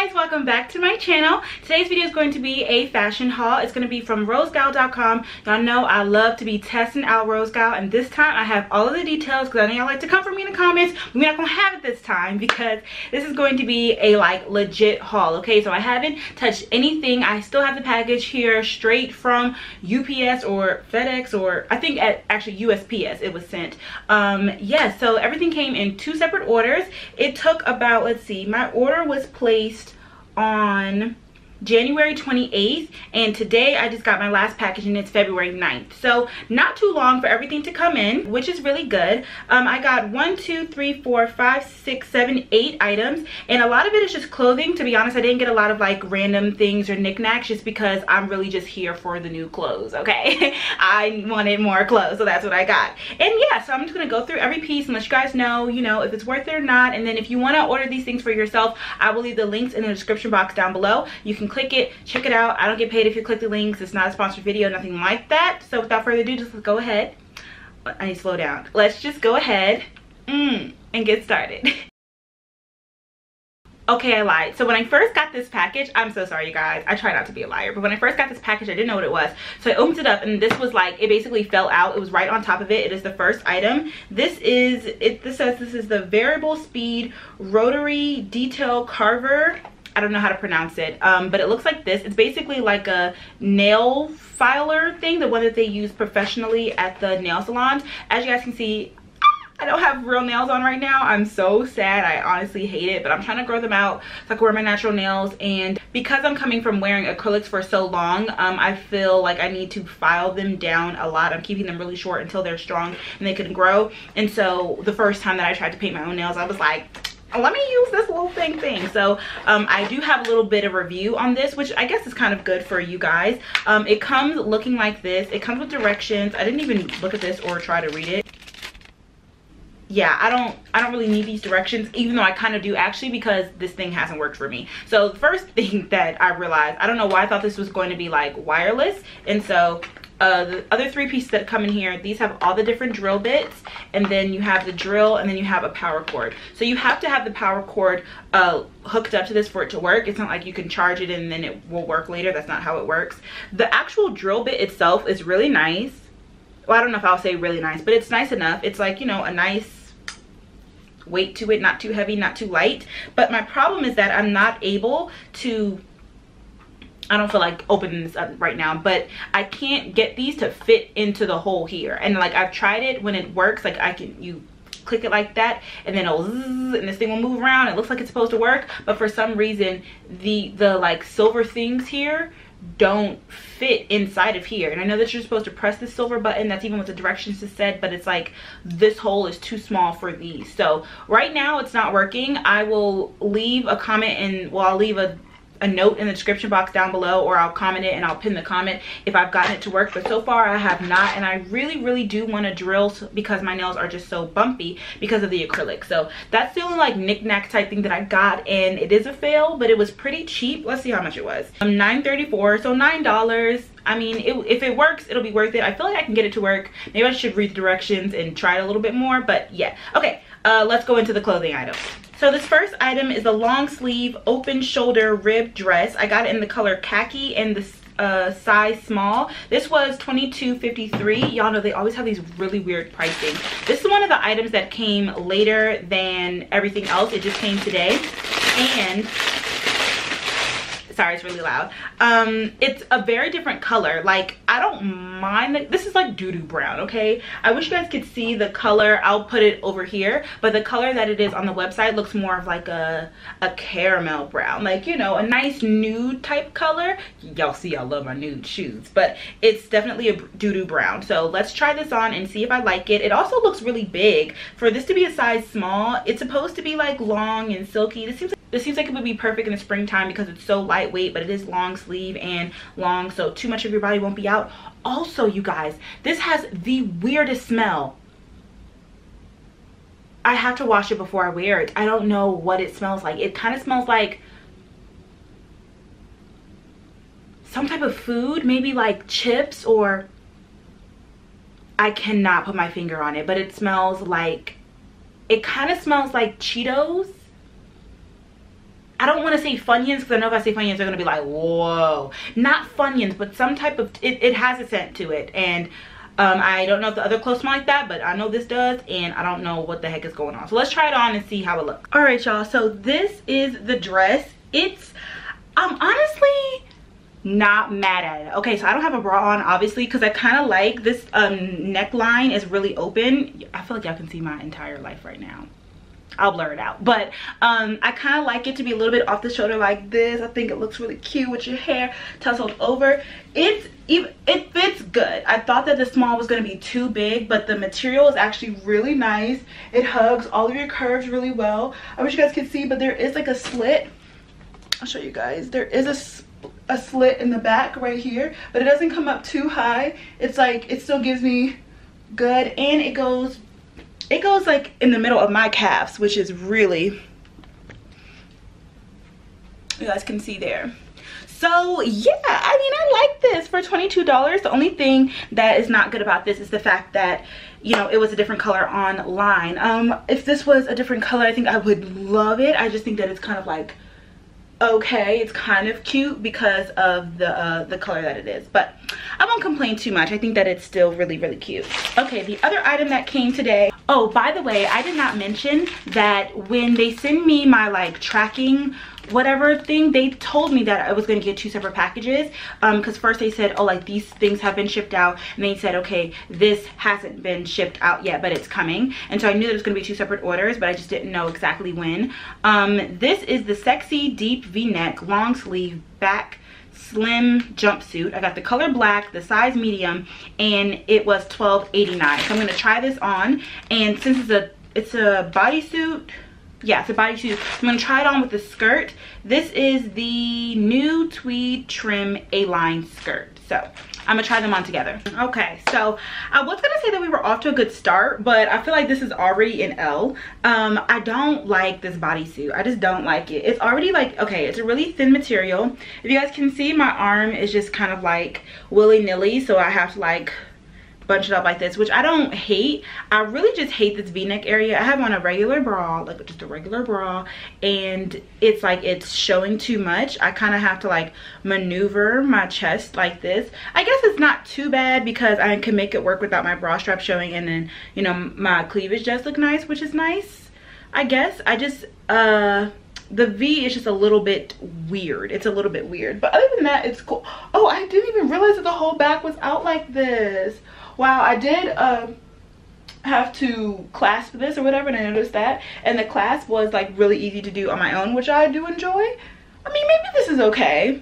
guys, welcome back to my channel. Today's video is going to be a fashion haul. It's going to be from rosegal.com. Y'all know I love to be testing out ROSEGAL, and this time I have all of the details because I know y'all like to come for me in the comments. We're not going to have it this time because this is going to be a like legit haul, okay? So I haven't touched anything. I still have the package here straight from UPS or FedEx, or I think at actually USPS it was sent. Yeah, so everything came in two separate orders. It took about, let's see, my order was placed on January 28th, and today I just got my last package and it's February 9th. So not too long for everything to come in, which is really good. I got 1, 2, 3, 4, 5, 6, 7, 8 items, and a lot of it is just clothing. To be honest, I didn't get a lot of like random things or knickknacks just because I'm really just here for the new clothes, okay? I wanted more clothes, so that's what I got. And yeah, so I'm just gonna go through every piece and let you guys know, you know, if it's worth it or not. And then if you want to order these things for yourself, I will leave the links in the description box down below. You can click it, check it out. I don't get paid if you click the links. It's not a sponsored video, nothing like that. So without further ado, just go ahead. I need to slow down. Let's just go ahead and get started. Okay, I lied. So when I first got this package, I'm so sorry you guys, I try not to be a liar, but when I first got this package I didn't know what it was. So I opened it up and this was like, it basically fell out. It was right on top of it. It is the first item. This is it. This says this is the variable speed rotary detail carver. I don't know how to pronounce it, but it looks like this. It's basically like a nail filer thing, the one that they use professionally at the nail salons. As you guys can see, I don't have real nails on right now. I'm so sad. I honestly hate it, but I'm trying to grow them out so I can wear my natural nails. And because I'm coming from wearing acrylics for so long, I feel like I need to file them down a lot. I'm keeping them really short until they're strong and they can grow. And so the first time that I tried to paint my own nails, I was like, let me use this little thing. So I do have a little bit of review on this, which I guess is kind of good for you guys. It comes looking like this. It comes with directions. I didn't even look at this or try to read it. Yeah, I don't really need these directions, even though I kind of do actually, because this thing hasn't worked for me. So the first thing that I realized, I don't know why I thought this was going to be like wireless. And so the other three pieces that come in here, these have all the different drill bits, and then you have the drill, and then you have a power cord. So you have to have the power cord hooked up to this for it to work. It's not like you can charge it and then it will work later. That's not how it works. The actual drill bit itself is really nice. Well, I don't know if I'll say really nice, but it's nice enough. It's like, you know, a nice weight to it, not too heavy, not too light. But my problem is that I'm not able to, I don't feel like opening this up right now, but I can't get these to fit into the hole here. And like I've tried it when it works, like you click it like that and then it'll zzz, and this thing will move around. It looks like it's supposed to work, but for some reason the like silver things here don't fit inside of here. And I know that you're supposed to press this silver button, that's even what the directions just said, but it's like this hole is too small for these. So right now it's not working. I will leave a comment, and well, I'll leave a note in the description box down below, or I'll comment it and I'll pin the comment if I've gotten it to work. But so far I have not, and I really do want to drill because my nails are just so bumpy because of the acrylic. So that's the only like knick-knack type thing that I got, and it is a fail, but it was pretty cheap. Let's see how much it was. $9.34, so $9. I mean, if it works, it'll be worth it. I feel like I can get it to work. Maybe I should read the directions and try it a little bit more, but yeah. Okay, let's go into the clothing items. So this first item is a long sleeve open shoulder rib dress. I got it in the color khaki and the size small. This was $22.53. Y'all know they always have these really weird pricing. This is one of the items that came later than everything else. It just came today. And sorry, it's really loud. It's a very different color. Like, I don't mind this is like doo-doo brown, okay? I wish you guys could see the color. I'll put it over here, but the color that it is on the website looks more of like a caramel brown, like, you know, a nice nude type color. Y'all see I love my nude shoes, but it's definitely a doo-doo brown. So let's try this on and see if I like it. It also looks really big for this to be a size small. It's supposed to be like long and silky. This seems like it would be perfect in the springtime because it's so lightweight, but it is long sleeve and long, so too much of your body won't be out. Also, you guys, this has the weirdest smell. I have to wash it before I wear it. I don't know what it smells like. It kind of smells like some type of food, maybe like chips, or I cannot put my finger on it, but it smells like, it kind of smells like Cheetos. I don't want to say Funyuns because I know if I say Funyuns they're gonna be like, whoa, not Funyuns, but some type of, it has a scent to it. And I don't know if the other clothes smell like that, but I know this does, and I don't know what the heck is going on. So let's try it on and see how it looks. All right, y'all, so this is the dress. It's, I'm honestly not mad at it. Okay, so I don't have a bra on, obviously, because I kind of like this neckline is really open. I feel like y'all can see my entire life right now. I'll blur it out, but I kind of like it to be a little bit off the shoulder like this. I think it looks really cute with your hair tousled over. It fits good. I thought that the small was going to be too big, but the material is actually really nice. It hugs all of your curves really well. I wish you guys could see, but there is like a slit. I'll show you guys. There is a slit in the back right here, but it doesn't come up too high. It's like, it still gives me good, and it goes like in the middle of my calves, which is really, you guys can see there. So yeah, I mean, I like this for $22. The only thing that is not good about this is the fact that, you know, it was a different color online. If this was a different color, I think I would love it. I just think that it's kind of like, okay, it's kind of cute because of the color that it is, but I won't complain too much. I think that it's still really, really cute. Okay, the other item that came today, oh, by the way, I did not mention that when they send me my like tracking whatever thing, they told me that I was going to get 2 separate packages, because first they said, oh, like these things have been shipped out, and they said, okay, this hasn't been shipped out yet, but it's coming. And so I knew there was going to be 2 separate orders, but I just didn't know exactly when. This is the Sexy Deep V-neck long sleeve back slim jumpsuit. I got the color black, the size medium, and it was $12.89. So I'm going to try this on, and since it's a bodysuit, yeah, it's a bodysuit, I'm going to try it on with the skirt. This is the new tweed trim A-line skirt. So I'm gonna try them on together. Okay, so I was gonna say that we were off to a good start, but I feel like this is already an L. I don't like this bodysuit. I just don't like it. It's already like, okay, it's a really thin material. If you guys can see, my arm is just kind of like willy-nilly, so I have to like bunch it up like this, which I don't hate. I really just hate this V-neck area. I have on a regular bra, like just a regular bra, and it's like it's showing too much. I kind of have to like maneuver my chest like this. I guess it's not too bad because I can make it work without my bra strap showing, and then, you know, my cleavage does look nice, which is nice, I guess. I just the V is just a little bit weird. It's a little bit weird, but other than that, it's cool. Oh, I didn't even realize that the whole back was out like this. Wow, I did have to clasp this or whatever, and I noticed that, and the clasp was like really easy to do on my own, which I do enjoy. I mean, maybe this is okay.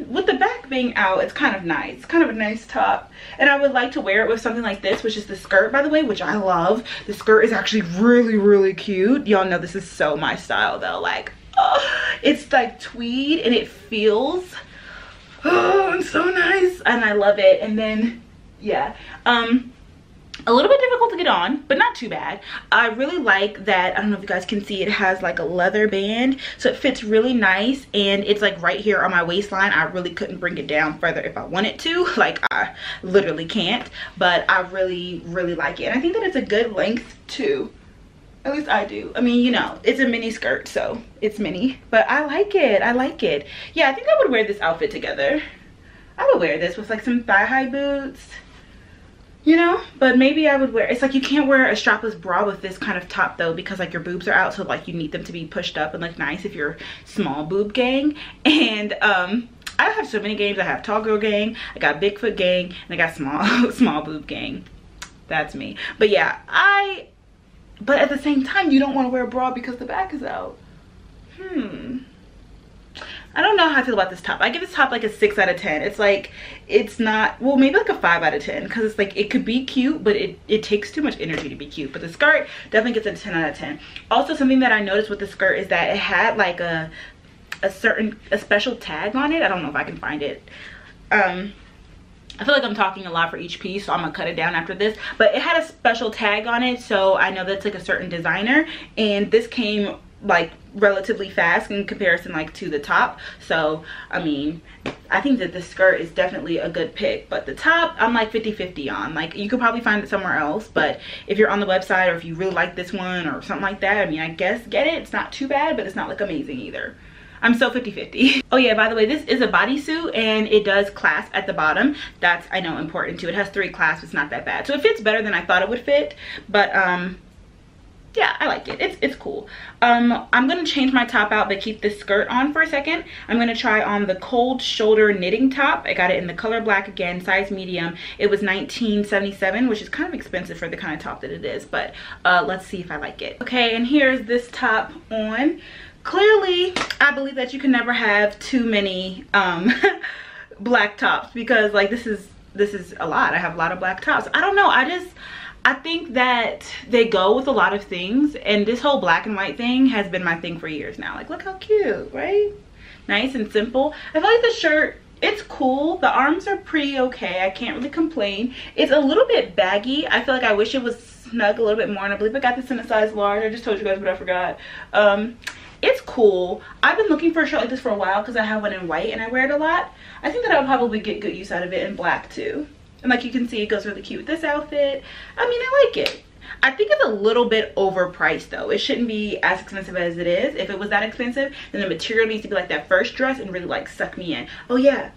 With the back being out, it's kind of nice. It's kind of a nice top, and I would like to wear it with something like this, which is the skirt, by the way, which I love. The skirt is actually really, really cute. Y'all know this is so my style though. Like, it's like tweed, and it feels, it's so nice, and I love it. And then, yeah, a little bit difficult to get on, but not too bad. I really like that, I don't know if you guys can see, it has like a leather band, so it fits really nice, and it's like right here on my waistline. I really couldn't bring it down further if I wanted to, like I literally can't, but I really, really like it. And I think that it's a good length too. At least I do. I mean, you know, it's a mini skirt, so it's mini, but I like it. I like it. Yeah, I think I would wear this outfit together. I would wear this with like some thigh-high boots, you know, but maybe I would wear, it's like you can't wear a strapless bra with this kind of top though, because like your boobs are out, so like you need them to be pushed up and look nice if you're small boob gang. And I have so many gangs. I have tall girl gang, I got Bigfoot gang, and I got small boob gang. That's me. But yeah, but at the same time, you don't want to wear a bra because the back is out. I don't know how I feel about this top. I give this top like a 6 out of 10. It's like, it's not, well, maybe like a 5 out of 10, because it's like, it could be cute, but it takes too much energy to be cute. But the skirt definitely gets a 10 out of 10. Also, something that I noticed with the skirt is that it had like a special tag on it. I don't know if I can find it. I feel like I'm talking a lot for each piece, so I'm gonna cut it down after this, but it had a special tag on it, so I know that's like a certain designer, and this came like relatively fast in comparison like to the top. So I mean, I think that the skirt is definitely a good pick, but the top I'm like 50-50 on. Like, you could probably find it somewhere else, but if you're on the website or if you really like this one or something like that, I mean, I guess get it. It's not too bad, but it's not like amazing either. I'm so 50-50. Oh yeah, by the way, this is a bodysuit and it does clasp at the bottom. That's, I know, important too. It has 3 clasps. It's not that bad. So it fits better than I thought it would fit, but yeah, I like it. It's cool. I'm gonna change my top out but keep this skirt on for a second. I'm gonna try on the cold shoulder knitting top. I got it in the color black, again, size medium. It was $19.77, which is kind of expensive for the kind of top that it is, but let's see if I like it. Okay, and here's this top on. Clearly, I believe that you can never have too many black tops, because like this is a lot. I have a lot of black tops. I don't know, I think that they go with a lot of things, and this whole black and white thing has been my thing for years now. Like, look how cute, right? Nice and simple. I feel like the shirt, it's cool. The arms are pretty okay. I can't really complain. It's a little bit baggy. I feel like I wish it was snug a little bit more, and I believe I got this in a size large. I just told you guys, but I forgot. It's cool. I've been looking for a shirt like this for a while because I have one in white and I wear it a lot. I think that I would probably get good use out of it in black too. And like you can see, it goes really cute with this outfit. I mean, I like it. I think it's a little bit overpriced though. It shouldn't be as expensive as it is. If it was that expensive, then the material needs to be like that first dress and really like suck me in. Oh yeah.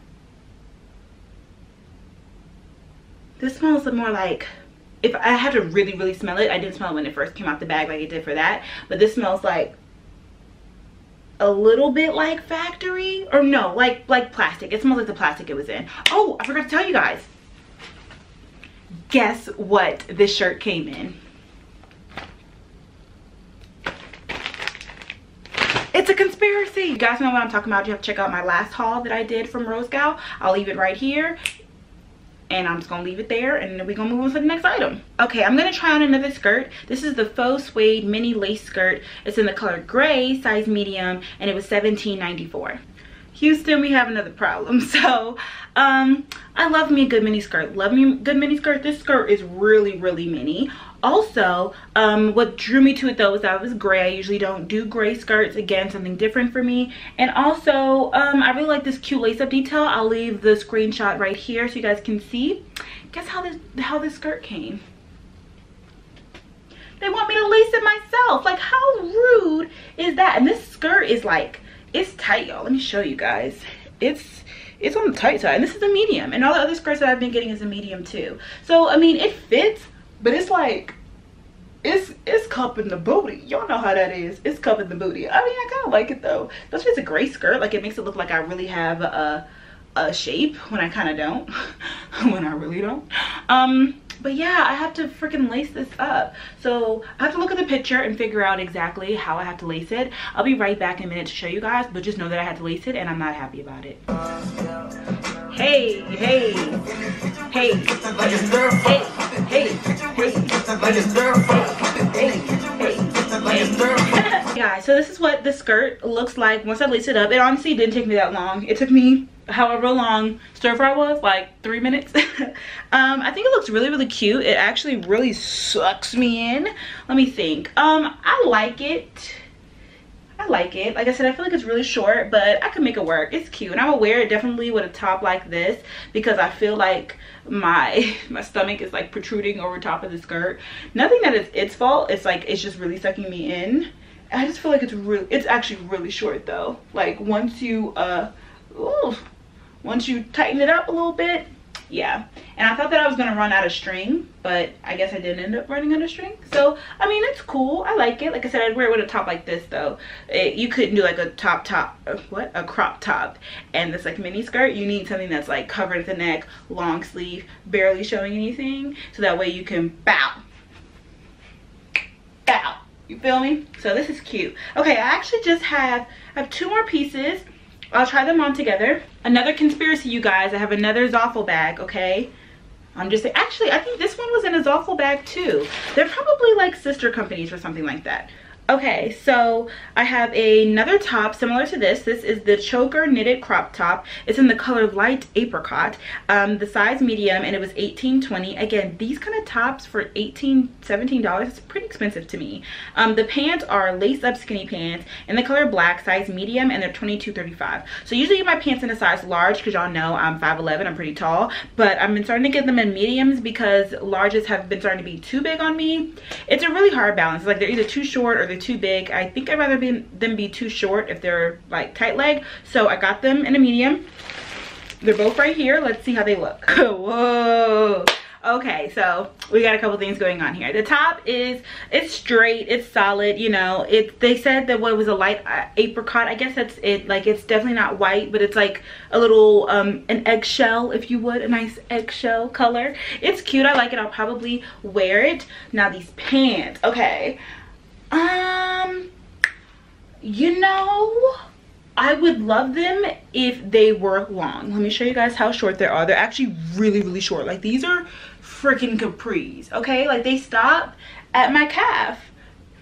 This smells more like, if I had to really smell it, I didn't smell it when it first came out the bag like it did for that. But this smells like a little bit like factory, or no, like plastic. It smells like the plastic it was in. Oh, I forgot to tell you guys. Guess what this shirt came in? It's a conspiracy. You guys know what I'm talking about. You have to check out my last haul that I did from ROSEGAL. I'll leave it right here. And I'm just gonna leave it there, and then we're gonna move on to the next item. Okay, I'm gonna try on another skirt. This is the Faux suede mini lace skirt. It's in the color gray, size medium, and it was $17.94. Houston, we have another problem. So I love me a good mini skirt. Love me a good mini skirt. This skirt is really mini. Also, what drew me to it though is that it was gray. I usually don't do gray skirts. Again, something different for me. And also, I really like this cute lace up detail. I'll leave the screenshot right here so you guys can see. Guess how this skirt came. They want me to lace it myself. Like, how rude is that? And this skirt is like, it's tight, y'all. Let me show you guys. It's on the tight side, and this is a medium, and all the other skirts that I've been getting is a medium too. So I mean, it fits, but it's like it's cupping the booty. Y'all know how that is. It's cupping the booty. I mean, I kind of like it though, especially it's a gray skirt. Like, it makes it look like I really have a shape when I kind of don't. When I really don't. But yeah, I have to freaking lace this up. So I have to look at the picture and figure out exactly how I have to lace it. I'll be right back in a minute to show you guys, but just know that I had to lace it and I'm not happy about it. Hey, hey, hey, hey. Guys, so this is what the skirt looks like once I lace it up. It honestly didn't take me that long. It took me however long stir fry was, like 3 minutes. I think it looks really cute. It actually really sucks me in. Let me think. I like it. Like I said, I feel like it's really short, but I can make it work. It's cute, and I would wear it definitely with a top like this because I feel like my stomach is like protruding over top of the skirt. Nothing that is its fault. It's like it's just really sucking me in. I just feel like it's actually really short though. Like once you tighten it up a little bit, yeah. And I thought that I was gonna run out of string, but I guess I didn't end up running out of string. So I mean, it's cool. I like it. Like I said, I'd wear it with a top like this though. You couldn't do like a a crop top and this like mini skirt. You need something that's like covered at the neck, long sleeve, barely showing anything, so that way you can bow. You feel me? So this is cute. Okay, I actually just have 2 more pieces. I'll try them on together. Another conspiracy, you guys. I have another Zoffel bag, okay? I'm just saying. Actually, I think this one was in a Zoffel bag too. They're probably like sister companies or something like that. Okay, so I have another top similar to this. This is the choker knitted crop top. It's in the color light apricot, the size medium, and it was $18.20. Again, these kind of tops for $17 is pretty expensive to me. The pants are lace up skinny pants in the color black, size medium, and they're $22.35. So usually my pants in a size large because y'all know I'm 5'11", I'm pretty tall, but I've been starting to get them in mediums because larges have been starting to be too big on me. It's a really hard balance. Like they're either too short or they're too big. I think I'd rather them be too short if they're like tight leg. So I got them in a medium. They're both right here. Let's see how they look. Whoa. Okay, so we got a couple things going on here. The top it's straight, it's solid, you know. They said that what was a light apricot. I guess that's it. Like it's definitely not white, but it's like a little an eggshell, if you would, a nice eggshell color. It's cute. I like it. I'll probably wear it. Now these pants. Okay. You know, I would love them if they were long. Let me show you guys how short they are. They're actually really, really short. Like these are freaking capris, okay? Like they stop at my calf.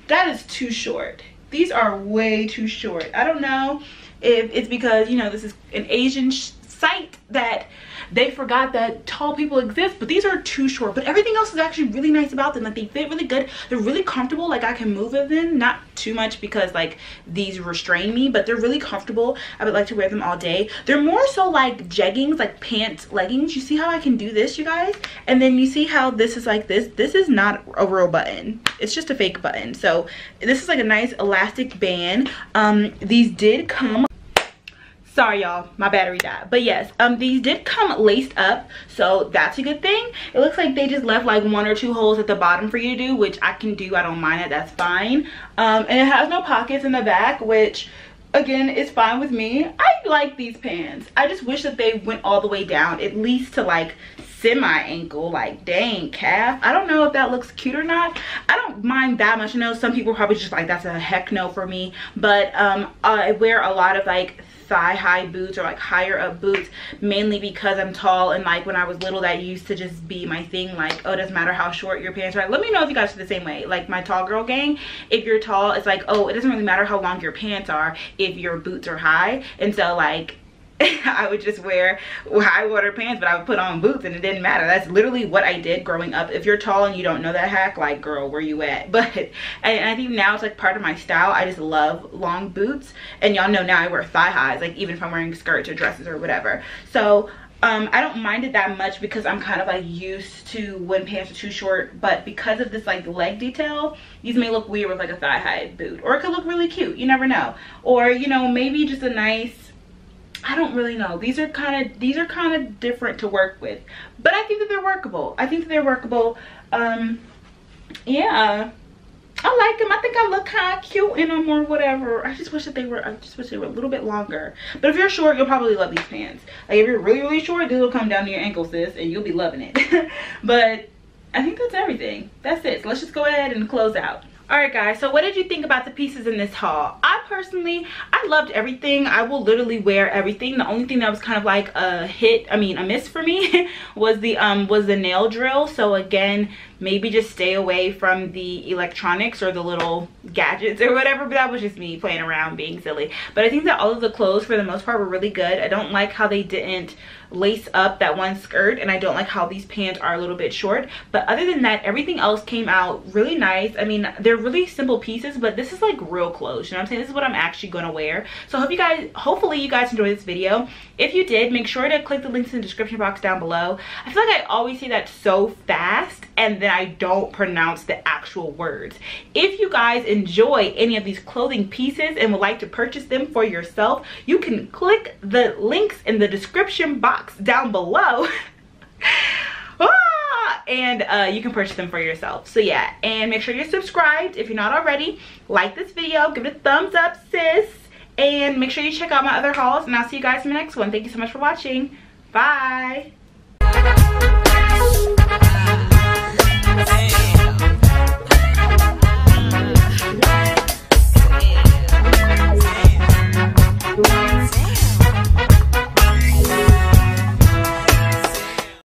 That is too short. These are way too short. I don't know if it's because, you know, this is an Asian site that they forgot that tall people exist, but these are too short. But everything else is actually really nice about them. Like they fit really good. They're really comfortable. Like I can move with them, not too much because like these restrain me, but they're really comfortable. I would like to wear them all day. They're more so like jeggings, like pants, leggings. You see how I can do this, you guys? And then you see how this is like this. This is not a real button. It's just a fake button. So this is like a nice elastic band. These did come, sorry y'all, my battery died, but yes, these did come laced up, so that's a good thing. It looks like they just left like 1 or 2 holes at the bottom for you to do, which I can do. I don't mind it. That's fine. And it has no pockets in the back, which again is fine with me. I like these pants. I just wish that they went all the way down, at least to like semi ankle. Like dang, calf. I don't know if that looks cute or not. I don't mind that much. I know some people are probably just like, that's a heck no for me, but I wear a lot of like thigh high boots or like higher up boots, mainly because I'm tall, and like when I was little that used to just be my thing. Like, oh, it doesn't matter how short your pants are. Let me know if you guys are the same way. Like my tall girl gang, if you're tall, it's like, oh, it doesn't really matter how long your pants are if your boots are high. And so like I would just wear high water pants, but I would put on boots and it didn't matter. That's literally what I did growing up. If you're tall and you don't know that hack, like girl, where you at? But and I think now it's like part of my style. I just love long boots, and y'all know now I wear thigh highs, like even if I'm wearing skirts or dresses or whatever. So I don't mind it that much because I'm kind of like used to when pants are too short. But because of this like leg detail, these may look weird with like a thigh high boot, or it could look really cute. You never know. Or you know, maybe just a nice, I don't really know. These are kind of different to work with, but I think that they're workable. I think that they're workable. Yeah, I like them. I think I look kind of cute in them or whatever. I just wish that they were a little bit longer. But if you're short, you'll probably love these pants. Like if you're really, really short, these will come down to your ankles, sis, and you'll be loving it. But I think that's everything. That's it. So let's just go ahead and close out. Alright guys, so what did you think about the pieces in this haul? I loved everything. I will literally wear everything. The only thing that was kind of like a miss for me was the nail drill. So again, maybe just stay away from the electronics or the little gadgets or whatever, but that was just me playing around being silly. But I think that all of the clothes for the most part were really good. I don't like how they didn't lace up that one skirt, and I don't like how these pants are a little bit short. But other than that, everything else came out really nice. I mean, they're really simple pieces, but this is like real clothes, you know what I'm saying? This is what I'm actually gonna wear. So hopefully you guys enjoyed this video. If you did, make sure to click the links in the description box down below. I feel like I always say that so fast and then I don't pronounce the actual words. If you guys enjoy any of these clothing pieces and would like to purchase them for yourself, you can click the links in the description box down below. And you can purchase them for yourself. So yeah, and make sure you're subscribed if you're not already. Like this video, give it a thumbs up, sis, and make sure you check out my other hauls, and I'll see you guys in the next one. Thank you so much for watching. Bye.